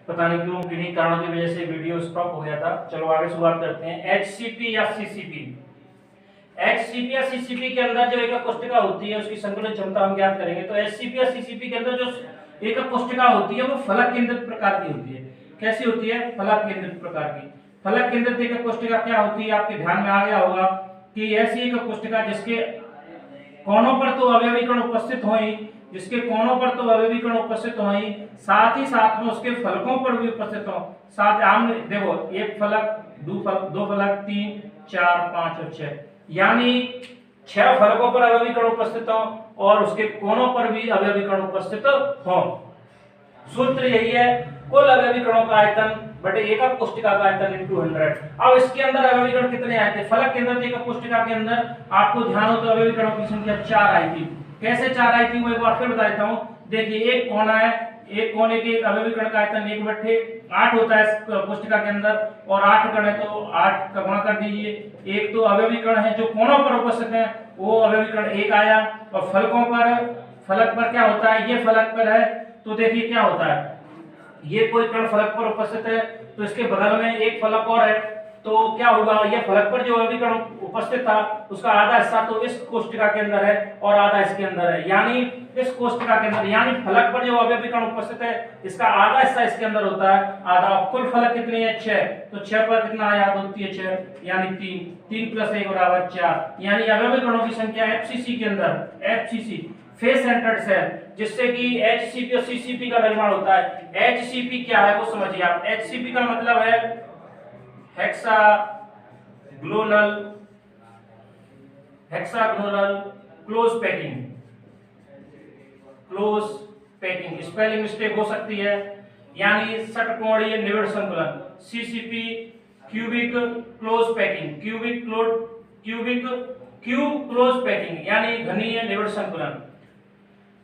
पता नहीं क्यों किन्हीं कारणों की वजह से वीडियो स्टॉप हो गया था। चलो आगे शुरुआत करते हैं। एचसीपी या सीसीपी, एचसीपी या सीसीपी के अंदर जो एकक कोष्ठिका होती है उसकी संकुलन क्षमता हम ज्ञात करेंगे। तो एचसीपी या सीसीपी के अंदर जो एकक कोष्ठिका होती है वो फलक केंद्रित प्रकार की होती है। कैसी होती है? फलक केंद्रित प्रकार की। फलक केंद्रित एकक कोष्ठिका क्या होती है? आपके ध्यान में आ गया होगा कि ऐसी एकक कोष्ठिका जिसके कोनों पर तो अवयवी कण उपस्थित हों, जिसके कोनों पर तो अवयवी कण उपस्थित हों, साथ ही साथ में उसके फलकों पर भी उपस्थित हों। साथ आम देखो, एक फलक, दो फलक, 3, 4, 5 और 6, यानी 6 फलकों पर अवयवी कण उपस्थित हों और उसके कोनों पर भी अवयवी कण उपस्थित हों। सूत्र यही है, कुल अवयवी कणों का आयतन बटे एकक कोष्ठिका का आयतन इनटू 100। अब इसके अंदर अवयवी कण कितने आए थे? फलक केंद्रित एकक कोष्ठिका के अंदर आपको ध्यान हो तो अवयवी कणों की संख्या 4 आई थी। कैसे 4 आई थी वो एक बार फिर बता देता हूं। देखिए, एक कोना है, एक कोने के अवयवी कण का आयतन 1/8 होता है इस कोष्ठिका के अंदर, और 8 कण है तो 8 का गुणा कर दीजिए। एक तो अवयवी कण है जो कोनों पर उपस्थित है, वो अवयवी कण 1 आया, और फलकों पर, फलक पर क्या होता है? ये फलक पर है तो देखिए क्या होता है, ये कोई कण फलक पर उपस्थित है तो इसके बगल में एक फलक और है, तो क्या होगा? ये फलक पर जो अवयवी कण उपस्थित था उसका आधा हिस्सा तो इस कोष्ठिका के अंदर है और आधा इसके अंदर है, यानी इस कोष्ठिका के अंदर, यानी फलक पर जो अवयवी कण उपस्थित है इसका आधा हिस्सा इसके अंदर होता है, आधा। कुल फलक कितनी है? 6, तो 6 पर कितना आया? 2 3 6, यानी 3, 3 + 1 = 4, यानी अवयवी कणों की संख्या एफसीसी के अंदर, एफसीसी फेस सेंटर्ड सेल, जिससे कि एचसीपी और सीसीपी का निर्माण होता है। एचसीपी क्या है वो समझिए आप। एचसीपी का मतलब है hexagonal close packing, close packing, spelling mistake हो सकती है, यानी षटकोणीय निविड़ संकुलन। CCP cubic close packing, cube close packing, यानी घनीय निविड़ संकुलन।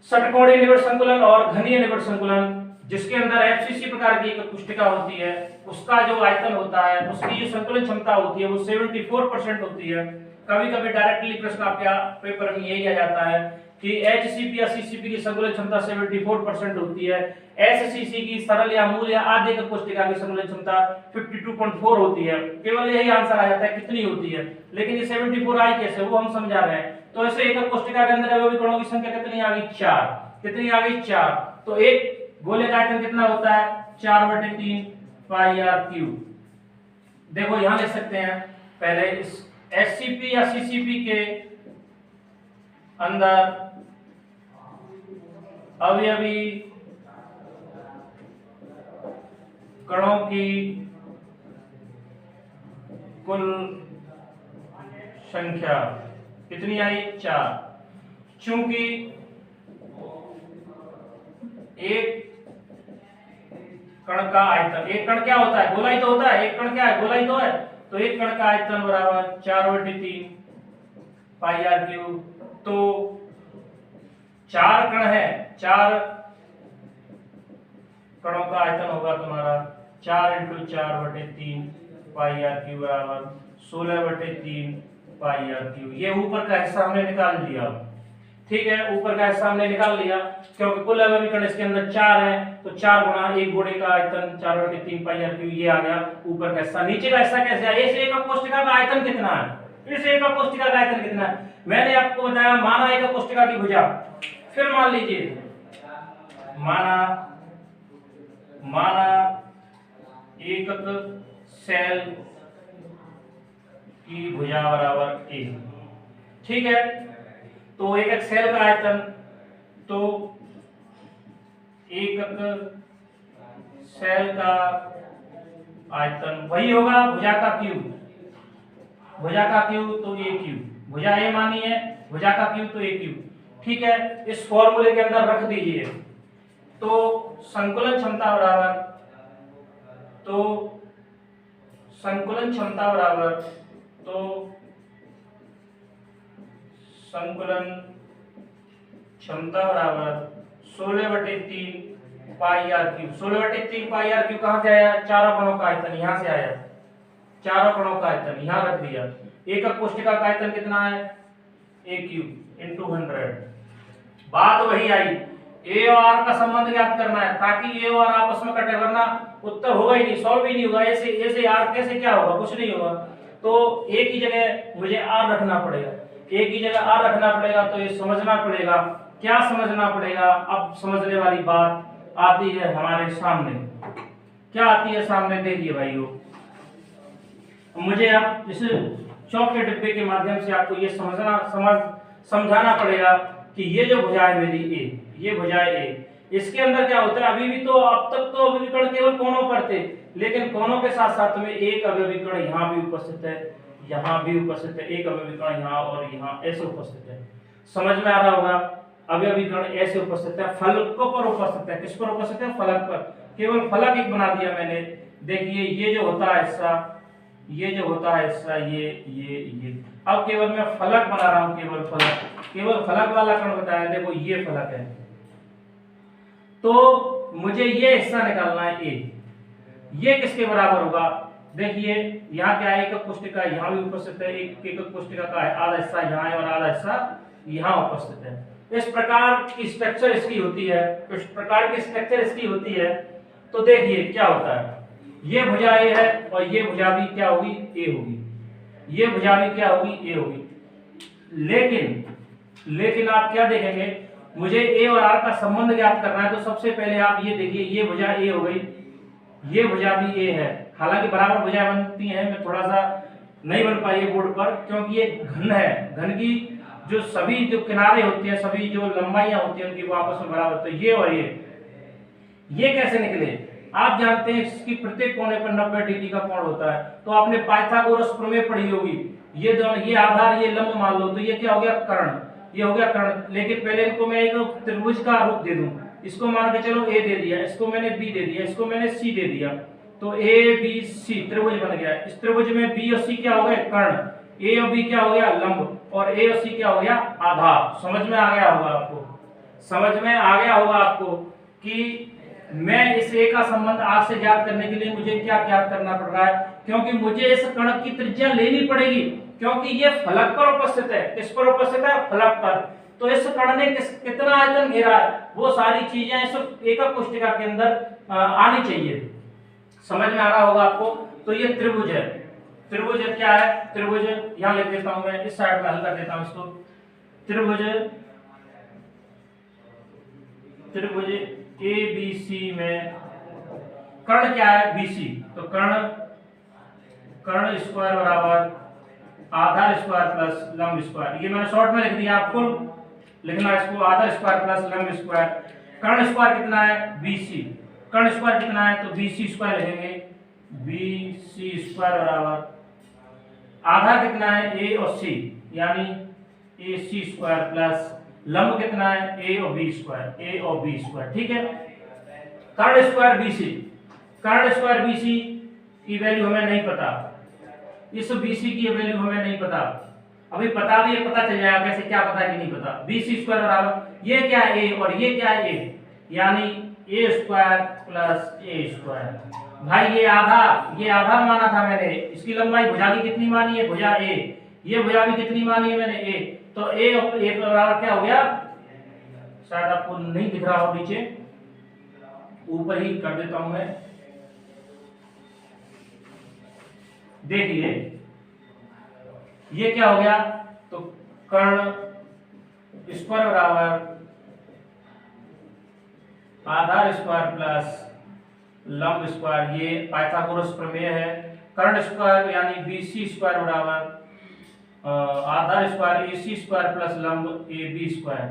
षटकोणीय निविड़ संकुलन और घनीय निविड़ संकुलन, जिसके अंदर एफसीसी प्रकार की एक कोष्ठिका होती है, उसका जो आयतन होता है, उसकी जो संकुलन क्षमता होती है वो 74% होती है। कभी कभी डायरेक्टली प्रश्न आपके पेपर में यही आ जाता है कि एचसीपी या सीसीपी की संकुलन क्षमता 74% होती है, एससीसी की सरल या मूल या आधे एकक कोष्ठिका की संकुलन क्षमता 52.4 होती है। केवल यही आंसर आ जाता है कितनी होती है, लेकिन ये 74 आई कैसे वो हम समझा रहे हैं। तो ऐसे एकक कोष्ठिका के अंदर अवयवी कणों की संख्या कितनी आ गई? 4। कितनी आ गई? 4। तो एक गोले का आयतन कितना होता है? 4/3 पाई आर क्यूब। देखो यहां लिख सकते हैं, पहले इस एचसीपी या सीसीपी के अंदर अवयवी कणों की कुल संख्या कितनी आई? 4। चूंकि एक कण का आयतन, एक कण क्या होता है? गोला ही तो होता है। एक कण क्या है? गोला ही तो है। तो एक कण का आयतन बराबर 4/3 पाई आर क्यूब। तो 4 कण है, 4 कणों का आयतन होगा तुम्हारा 4 × 4/3 पाई आर क्यूब बराबर 16/3 पाई आर क्यूब। ये ऊपर का हिस्सा हमने निकाल लिया, ठीक है, ऊपर का हिस्सा हमने निकाल लिया, क्योंकि कुल अवयवी कण इसके अंदर 4 है, तो 4 गुणा एक गोले का आयतन 4/3 पाई आर क्यूब, ये आ गया ऊपर का हिस्सा। नीचे का हिस्सा कैसे आया? इस एकक कोष्ठिका का आयतन कितना है? इस एकक कोष्ठिका का आयतन कितना है? मैंने आपको बताया, माना एकक कोष्ठिका की भुजा, फिर मान लीजिए माना एकक सेल की भुजा बराबर a, ठीक है। तो एकक सेल का आयतन, तो एकक सेल का आयतन वही होगा भुजा का क्यूब, भुजा का क्यूब तो a क्यूब, भुजा a मानी है, भुजा का क्यूब तो a क्यूब, ठीक है। इस फॉर्मूले के अंदर रख दीजिए। तो संकुलन क्षमता बराबर, तो संकुलन क्षमता बराबर, तो संकुलन क्षमता बराबर 16/3 pi R cube. 16/3 pi R cube कहां से आया? चारों कणों का आयतन यहां से आया, चारों कणों का आयतन यहां रख दिया। एकक कोष्ठिका का आयतन कितना है? a cube × 100। बात वही आई, ए और आर का संबंध ज्ञात करना है ताकि ए और आपस में कटे, वरना उत्तर होगा ही नहीं, सॉल्व ही नहीं होगा। ऐसे ऐसे आर कैसे क्या होगा, कुछ नहीं होगा। तो ए की जगह मुझे आर रखना पड़ेगा, ए की जगह आर रखना पड़ेगा। तो ये समझना पड़ेगा, क्या समझना पड़ेगा? अब समझने वाली बात आती है हमारे सामने। क्या आती है सामने? देखिए भाइयों, मुझे अब इस चौक के डिब्बे के माध्यम से आपको ये समझाना पड़ेगा कि ये जो भुजा है मेरी ए, ये भुजा ए, इसके अंदर क्या होता है? अभी भी तो अब तक तो अभिविकर्ण केवल कोनों पर थे, लेकिन कोनों के साथ साथ में एक अभिविकर्ण यहाँ भी उपस्थित है, यहाँ भी उपस्थित है, एक अभिविकर्ण यहाँ और यहाँ ऐसे उपस्थित है। समझ में आ रहा होगा? अभिविकर्ण ऐसे उपस्थित है, फलकों पर उपस्थित है। किस पर उपस्थित है? फलक पर। केवल फलक एक बना दिया मैंने। देखिए ये जो होता है हिस्सा, ये जो होता है हिस्सा, ये अब केवल मैं फलक बना रहा हूं, केवल फलक वाला कण बताया। देखो ये फलक है, तो मुझे ये हिस्सा निकालना है ए। ये किसके बराबर होगा? देखिए यहाँ क्या है, एकक कोष्ठिका यहाँ भी उपस्थित है, एक एकक कोष्ठिका का है आधा हिस्सा यहाँ है और आधा हिस्सा यहाँ उपस्थित है। इस प्रकार की स्ट्रक्चर इसकी होती है, इस प्रकार की स्ट्रक्चर इसकी होती है। तो देखिए क्या होता है, ये भुजा ए है और ये भुजा भी क्या होगी? ए होगी। ये भुजा भी क्या होगी? ए होगी। लेकिन आप क्या देखेंगे, मुझे ए और आर का संबंध ज्ञात करना है। तो सबसे पहले आप ये देखिए, ये भुजा ए हो गई, ये भुजा भी ए है। हालांकि बराबर भुजाएं बनती हैं, मैं थोड़ा सा नहीं बन पाई है बोर्ड पर, क्योंकि ये घन है। घन की जो सभी जो किनारे होते हैं, सभी जो लंबाइयां होती हैं, उनकी वो आपस में बराबर। तो ये और ये कैसे निकले? आप जानते हैं इसकी प्रत्येक कोने पर 90 डिग्री का कोण होता है। तो आपने पाइथागोरस प्रमेय पढ़ी होगी। ये दोनों, ये आधार, ये लंब मान लो, तो ये क्या हो गया? कर्ण। ये हो गया कर्ण। लेकिन पहले इनको मैं एक त्रिभुज का रूप दे दूं। इसको मान के चलो ए दे दिया, इसको मैंने बी दे दिया, इसको मैंने सी दे दिया, तो ए बी सी त्रिभुज बन गया। इस त्रिभुज में बी और सी क्या हो गए? कर्ण। ए और बी क्या हो गया? लंब। और ए और सी क्या हो गया? आधार। समझ में आ गया होगा आपको? समझ में आ गया होगा आपको कि मैं इस ए का संबंध आर से ज्ञात करने के लिए मुझे क्या ज्ञात करना पड़ रहा है? क्योंकि मुझे इस कण की त्रिज्या लेनी पड़ेगी, क्योंकि ये फलक पर उपस्थित है। किस पर उपस्थित है? फलक पर। तो इस कण ने कितना आयतन घेरा है, वो सारी चीजें इस एकक कोष्ठिका के अंदर आनी चाहिए। समझ में आ रहा होगा आपको? तो ये त्रिभुज है। त्रिभुज क्या है? त्रिभुज यहां लिख देता हूं मैं, इस साइड में हल कर देता हूं इसको। त्रिभुज ए बी सी में कर्ण क्या है? BC। तो कर्ण स्क्वायर बराबर आधार स्क्वायर प्लस लंब स्क्वायर। ये मैंने शॉर्ट में लिख दिया, आपको लिखना इसको आधार स्क्वायर प्लस लंब स्क्वायर। कर्ण स्क्वायर कितना है? BC। कर्ण स्क्वायर कितना है? तो BC स्क्वायर लिखेंगे। BC स्क्वायर बराबर आधार कितना है? A और C, यानी AC स्क्वायर प्लस लंब कितना है? A और B स्क्वायर। ठीक है। कर्ण स्क्वायर BC की वैल्यू हमें नहीं पता, इस BC की वैल्यू हमें नहीं पता। अभी पता भी है, पता चल जाएगा कैसे, क्या पता कि नहीं पता। BC स्क्वायर बराबर ये क्या है? A और ये क्या है? A, यानी A square plus A square. भाई ये आधार माना था मैंने। इसकी लंबाई भुजा की कितनी मानी है? भुजा A। ये भुजा भी कितनी मानी है मैंने? A। तो A और A बराबर क्या हो गया? शायद आपको नहीं दिख रहा हो, नीचे ऊपर ही कर देता हूं मैं। देखिए ये क्या हो गया? तो कर्ण स्क्वायर बराबर आधार स्क्वायर प्लस लंब स्क्वायर। ये पाइथागोरस प्रमेय है। कर्ण स्क्वायर यानी BC स्क्वायर बराबर आधार स्क्वायर AC स्क्वायर प्लस लंब AB स्क्वायर।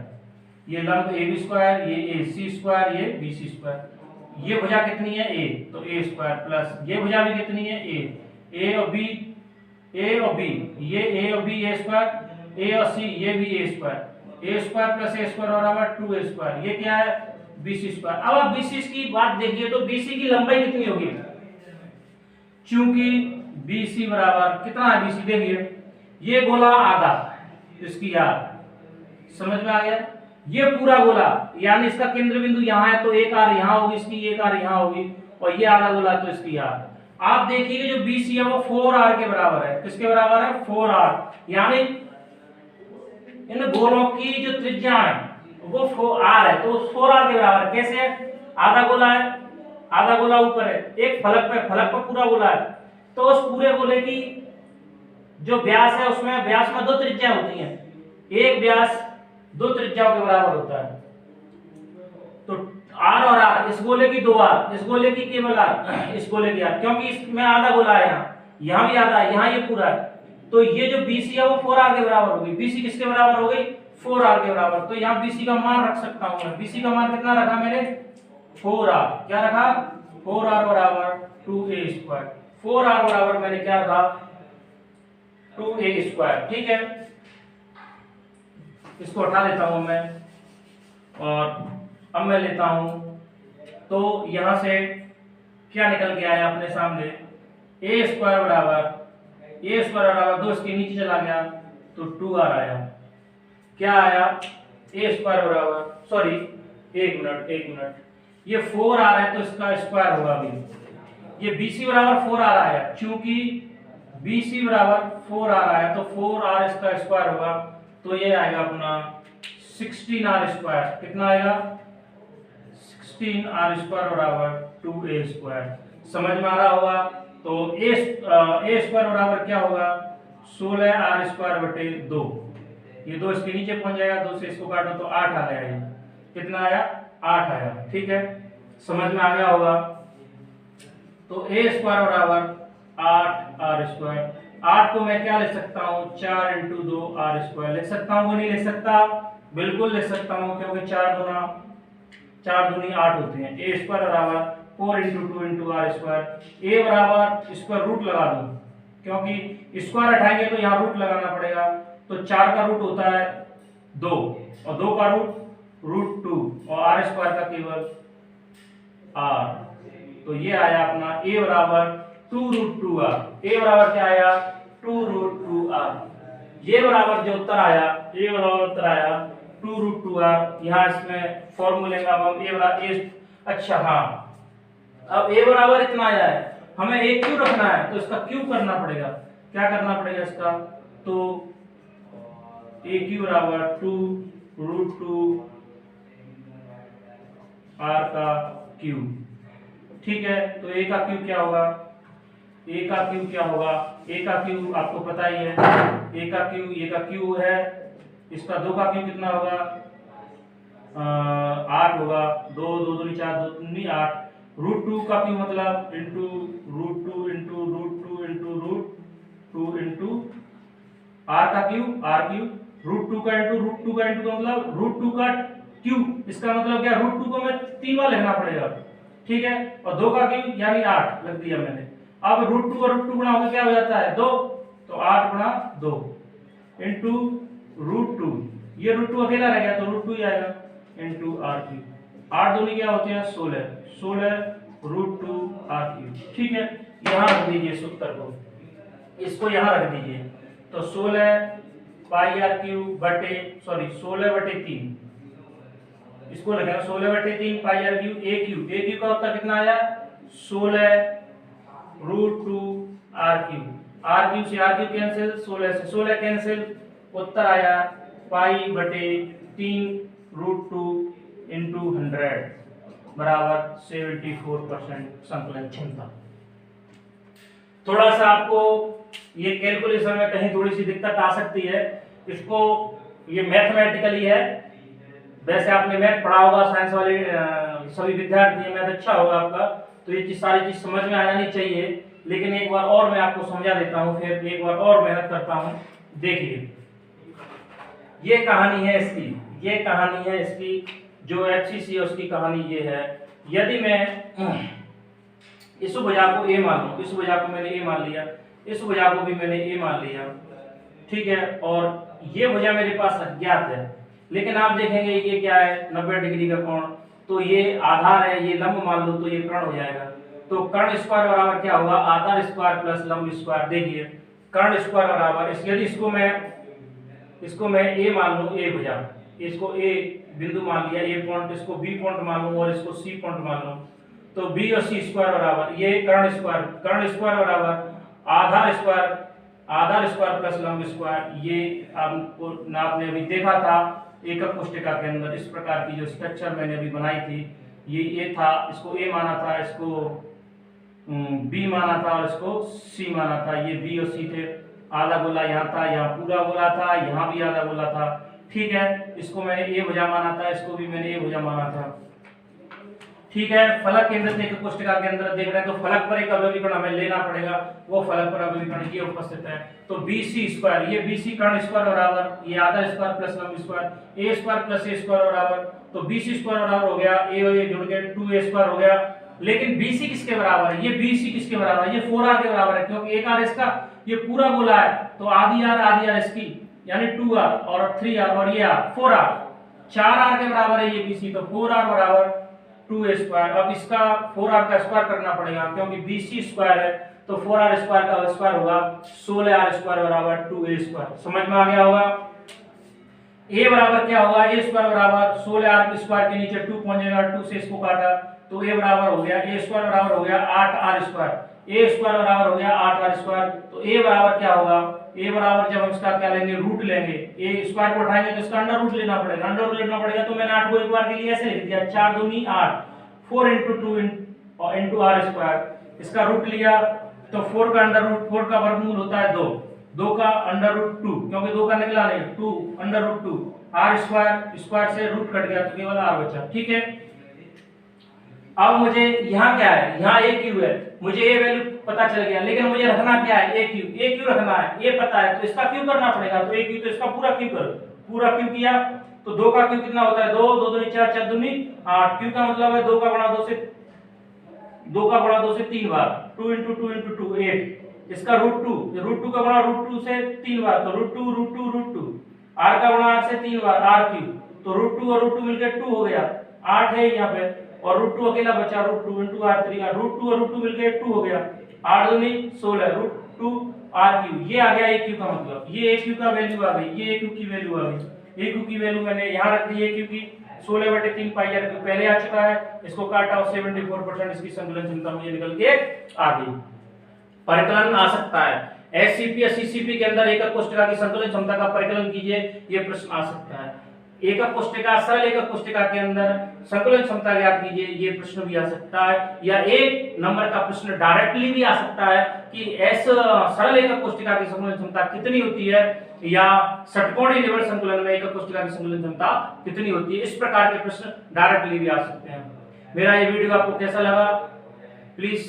ये लंब AB स्क्वायर, ये AC स्क्वायर, ये BC स्क्वायर। ये भुजा कितनी है? A, तो A स्क्वायर प्लस ये भुजा भी कितनी है? A और B, A और B, ये A और B A स्क्वायर, A और C ये भी A square. A square plus A square बराबर 2A स्क्वायर। ये क्या है? BC square. अब आप BC की बात देखिए, तो BC की लंबाई कितनी होगी? चूंकि BC बराबर कितना है? BC देखिए, ये गोला आधा, इसकी यार समझ में आ गया? ये पूरा गोला, यानी इसका केंद्र बिंदु यहाँ है, तो एक आर यहाँ होगी, इसकी एक आर यहाँ होगी, और ये आधा गोला तो इसकी आर। आप देखिए जो BC है वो 4R के बराबर है। किसके बराबर है? 4R। यानी इन गोलों की जो त्रिज्या है वो 4r है, तो 4r के बराबर कैसे है? आधा गोला है, आधा गोला ऊपर है, एक फलक पे पूरा गोला है, तो उस पूरे गोले की जो व्यास है उसमें व्यास में 2 त्रिज्याएं होती हैं, एक व्यास 2 त्रिज्याओं के बराबर होता है। तो r और r, इस गोले की 2r, इस गोले की केवल r, इस गोले की r, क्योंकि इसमें आधा गोला है, यहाँ भी आधा है, यहाँ ये पूरा है, तो ये जो BC है वो 4r के बराबर होगी। BC किसके बराबर हो गई? 4r के बराबर। तो यहाँ BC का मान रख सकता हूँ मैं। BC का मान कितना रखा मैंने? 4r। क्या रखा? 4r बराबर 2a²। 4r बराबर मैंने क्या रखा? 2a²। ठीक है, इसको हटा देता हूं मैं और अब मैं लेता हूं, तो यहां से क्या निकल के आया अपने सामने? a² बराबर 2, इसके नीचे चला गया तो 2r आया। क्या आया? a² बराबर, सॉरी एक मिनट, ये 4r है तो इसका स्क्वायर होगा भी। ये BC बराबर 4r आया, क्योंकि BC बराबर 4r आया तो 4r इसका स्क्वायर होगा, तो ये आएगा अपना 16r²। कितना आएगा? 16r² बराबर 2a²। समझ में आ रहा होगा? तो a² बराबर क्या होगा? 16r² / 2। ये 2 इसके नीचे पहुंच जाएगा, 2 से इसको काटो तो 8 आ गया। कितना आया? 8 आया। ठीक है, समझ में आ गया होगा? तो a² बराबर 8r²। 8 को मैं क्या लिख सकता हूँ? 4 × 2r² लिख सकता हूँ, नहीं लिख सकता? बिल्कुल लिख सकता हूँ, क्योंकि 4 दूनी 8 होते हैं। a² बराबर 4 × 2 × r²। a बराबर स्क्वायर रूट लगा दूं, क्योंकि स्क्वायर हटाएंगे तो यहाँ रूट लगाना पड़ेगा। तो 4 का रूट होता है 2 और 2 का रूट 2 और r² का केवल r। तो ये आया अपना a बराबर 2√2r। a बराबर क्या आया? 2√2r। ये बराबर जो उत्तर आया, a बराबर उत्तर आया 2√2r। यहाँ इसमें फॉर्मूले में अब हम a बराबर, अच्छा हाँ, अब a बराबर इतना आया है, हमें a क्यों रखना है, तो इसका क्यूब करना पड़ेगा। क्या करना पड़ेगा इसका? तो a³ बराबर 2√2r का क्यूब। ठीक है, तो a का क्यूब क्या होगा? a का क्यूब क्या होगा? a का क्यूब आपको पता ही है, a का क्यूब है, इसका 2 का क्यूब कितना होगा? 8 होगा। 2 2 दूनी 4, 2 दूनी 8। √2 का क्यूब मतलब into √2 into √2 into √2 into r का क्यूब, √2 का इंटू √2 का इंटू मतलब √2 का क्यूब। इसका मतलब क्या? √2 को मैं 3 बार लिखना पड़ेगा। ठीक है, और 2 का क्यूब यानी 8 लिख दिया मैंने। अब √2 और √2 गुणा होकर क्या हो जाता है? 2, तो 8 गुणा 2 इंटू √2, ये √2 अकेला रह गया तो √2 ही आएगा, इंटू r³। 8 दूनी क्या होते हैं? 16 √2 r³। ठीक है, यहाँ रख दीजिए इस उत्तर को, इसको यहाँ रख दीजिए। तो 16 पाई r³ बटे, सॉरी 16/3, इसको लगाना 16/3 पाई r³ a³ का उत्तर कितना आया? 16 √2 r³। r³ से r³ कैंसिल, 16 से 16 कैंसिल, उत्तर आया पाई/3 √2 इंटू 100 बराबर 74% संकलन क्षमता। थोड़ा सा आपको ये कैलकुलेशन में कहीं थोड़ी सी दिक्कत आ सकती है, इसको, ये मैथमेटिकली है। वैसे आपने मैथ पढ़ा होगा, साइंस वाले सभी विद्यार्थी, मैथ अच्छा होगा आपका, तो ये चीज सारी चीज समझ में आ जानी चाहिए। लेकिन एक बार और मैं आपको समझा देता हूँ, फिर एक बार और मेहनत करता हूँ। देखिए, ये कहानी है इसकी, जो FCC है उसकी कहानी ये है। यदि मैं इस भुजा को a मान लूं, इस भुजा को मैंने a मान लिया, इस भुजा को भी मैंने a मान लिया, ठीक है, और ये भुजा मेरे पास अज्ञात है, लेकिन आप देखेंगे ये क्या है? 90 डिग्री का कोण, तो ये आधार है, ये लंब मान लो तो ये कर्ण हो जाएगा। तो कर्ण स्क्वायर बराबर क्या होगा? आधार स्क्वायर प्लस लंब स्क्वायर। देखिए, कर्ण स्क्वायर बराबर, यदि इसको मैं a मान लूं, a भुजा, इसको a बिंदु मान लिया, a पॉइंट, इसको b पॉइंट मान लूं और इसको c पॉइंट मान लूं, तो b और c स्क्वायर बराबर ये कर्ण स्क्वायर बराबर आधार स्क्वायर प्लस लंब स्क्वायर। ये आपको आपने अभी देखा था, एकक कोष्टिका के अंदर इस प्रकार की जो स्ट्रक्चर मैंने अभी बनाई थी, ये ए था, इसको ए माना था, इसको बी माना था और इसको सी माना था। ये बी और सी थे। आधा गोला यहाँ था, यहाँ पूरा गोला था, यहाँ भी आधा गोला था। ठीक है, इसको मैंने ए भुजा माना था, इसको भी मैंने ए भुजा माना था। ठीक है, फलक केंद्रित एकक कोष्टिका के अंदर देख रहे हैं तो फलक पर एक अवयवी कण हमें लेना पड़ेगा, वो फलक पर अवयवी कण ये उपस्थित है। तो BC स्क्वायर, ये BC कण स्क्वायर बराबर ये आधा स्क्वायर प्लस लंब square, a square plus a square बराबर, तो BC स्क्वायर बराबर हो गया a और ये जुड़ के 2a स्क्वायर हो गया। लेकिन BC किसके बराबर है? ये BC किसके बराबर है? ये 4r के बराबर है, क्योंकि एक r इसका ये पूरा गोला है, तो आधी r इसकी यानी 2r और 3r और ये r 4r, 4r के बराबर है ये BC, तो 4r बराबर 2a स्क्वायर। अब इसका 4r का स्क्वायर करना पड़ेगा, क्योंकि BC स्क्वायर है तो 4r स्क्वायर का स्क्वायर होगा 16r स्क्वायर बराबर 2a स्क्वायर। समझ में आ गया होगा। a बराबर क्या होगा? a स्क्वायर बराबर 16r स्क्वायर के नीचे 2 पहुंच जाएगा, 2 से इसको काटा तो a बराबर हो गया, a स्क्वायर बराबर हो गया 8r स्क्वायर, a स्क्वायर बराबर हो गया 8r स्क्वायर। तो a बराबर क्या होगा? a बराबर जब हम इसका क्या लेंगे? रूट लेंगे, a स्क्वायर को उठाएंगे तो इसका अंडर रूट लेना पड़ेगा, अंडर रूट लेना पड़ेगा तो मैंने 8 को एक बार के लिए ऐसे लिख दिया, 4 दूनी 8, 4 into 2 into r स्क्वायर, इसका रूट लिया तो 4 का अंडर रूट, 4 का वर्गमूल होता है 2, 2 का अंडर रूट 2, क्योंकि 2 का निकला नहीं, 2 under root 2, r square, square से रूट कट गया तो केवल r बचा। ठीक है, अब मुझे यहाँ क्या है? यहाँ a क्यू है, मुझे ये वैल्यू पता चल गया, लेकिन मुझे रखना क्या है? a क्यू रखना है, ये पता है तो इसका क्यू करना पड़ेगा, तो a क्यू तो इसका पूरा क्यू करो, पूरा क्यू किया तो 2 का क्यू कितना होता है? 2, 2 दूनी 4, 4 दूनी 8, क्यू का मतलब है 2 का गुणा 2 से 3 बार, 2 into 2 into 2 8, इसका रूट 2 का गुणा रूट 2 से 3 बार, तो रूट 2 r का गुणा r से 3 बार r क्यू, तो रूट 2 और रूट 2 मिलकर 2 हो गया, 8 है यहाँ पे और रूट 2 अकेला बचा, रूट 2 into r3, रूट 2 और रूट 2 मिलकर 2 हो गया, 8 दूनी 16, रूट 2 r क्यू, ये आ गया a क्यू का मतलब, ये a क्यू का वैल्यू आ गई, ये a क्यू की वैल्यू आ गई। a क्यू की वैल्यू मैंने यहाँ रख दी, a क्यू की 16/3 पाई r क्यू पहले आ चुका है, इसको काटा और 74% इसकी संकलन क्षमता मुझे निकल के आ गई। परिकलन आ सकता है एचसीपी या सीसीपी के अंदर एकक कोष्टिका की संकलन क्षमता का परिकलन कीजिए, ये प्रश्न आ सकता है। एकक कोष्टिका, सरल एकक कोष्टिका के अंदर संकलन क्षमता ज्ञात कीजिए, ये प्रश्न भी आ सकता है। या एक नंबर का प्रश्न डायरेक्टली भी आ सकता है कि सरल एकक कोष्टिका की संकलन क्षमता कितनी होती है, या षटकोणीय निबंध संकुलन में एकक कोष्टिका की संकलन क्षमता कितनी होती है। इस प्रकार के प्रश्न डायरेक्टली भी आ सकते हैं। मेरा ये वीडियो आपको कैसा लगा प्लीज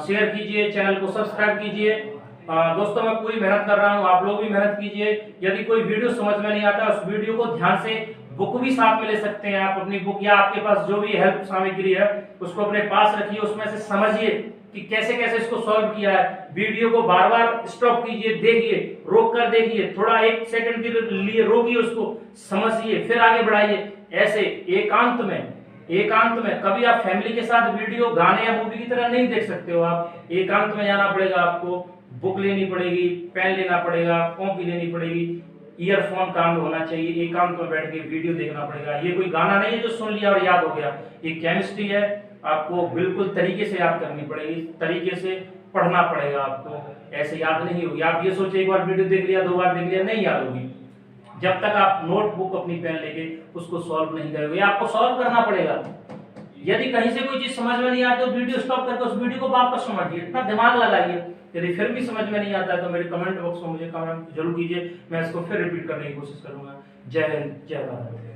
शेयर कीजिए, चैनल को सब्सक्राइब कीजिए। दोस्तों मैं पूरी मेहनत कर रहा हूँ, आप लोग भी मेहनत कीजिए। यदि कोई वीडियो समझ में नहीं आता उस वीडियो को ध्यान से, बुक भी साथ में ले सकते हैं आप, अपनी बुक या आपके पास जो भी हेल्प सामग्री है उसको अपने पास रखिए, उसमें से समझिए कि कैसे कैसे इसको सॉल्व किया है। वीडियो को बार बार स्टॉप कीजिए, देखिए, रोक कर देखिए, थोड़ा 1 सेकंड के लिए रोकिए, उसको समझिए, फिर आगे बढ़ाइए। ऐसे एकांत में कभी आप फैमिली के साथ वीडियो, गाने या मूवी की तरह नहीं देख सकते हो। आप एकांत में जाना पड़ेगा, आपको बुक लेनी पड़ेगी, पेन लेना पड़ेगा, कॉपी लेनी पड़ेगी, ईयरफोन कान में होना चाहिए, एकांत में बैठ के वीडियो देखना पड़ेगा। ये कोई गाना नहीं है जो सुन लिया और याद हो गया, ये केमिस्ट्री है, आपको बिल्कुल तरीके से याद करनी पड़ेगी, तरीके से पढ़ना पड़ेगा, आपको ऐसे याद नहीं होगी। आप ये सोचे एक बार वीडियो देख लिया, 2 बार देख लिया, नहीं याद होगी जब तक आप नोटबुक अपनी पेन लेके उसको सॉल्व नहीं करोगे। आपको सॉल्व करना पड़ेगा। यदि कहीं से कोई चीज समझ में नहीं आती तो वीडियो स्टॉप करके उस वीडियो को वापस समझिए, इतना दिमाग लगाइए। यदि फिर भी समझ में नहीं आता है तो मेरे कमेंट बॉक्स में मुझे कमेंट जरूर कीजिए, मैं इसको फिर रिपीट करने की कोशिश करूंगा। जय हिंद, जय भारत।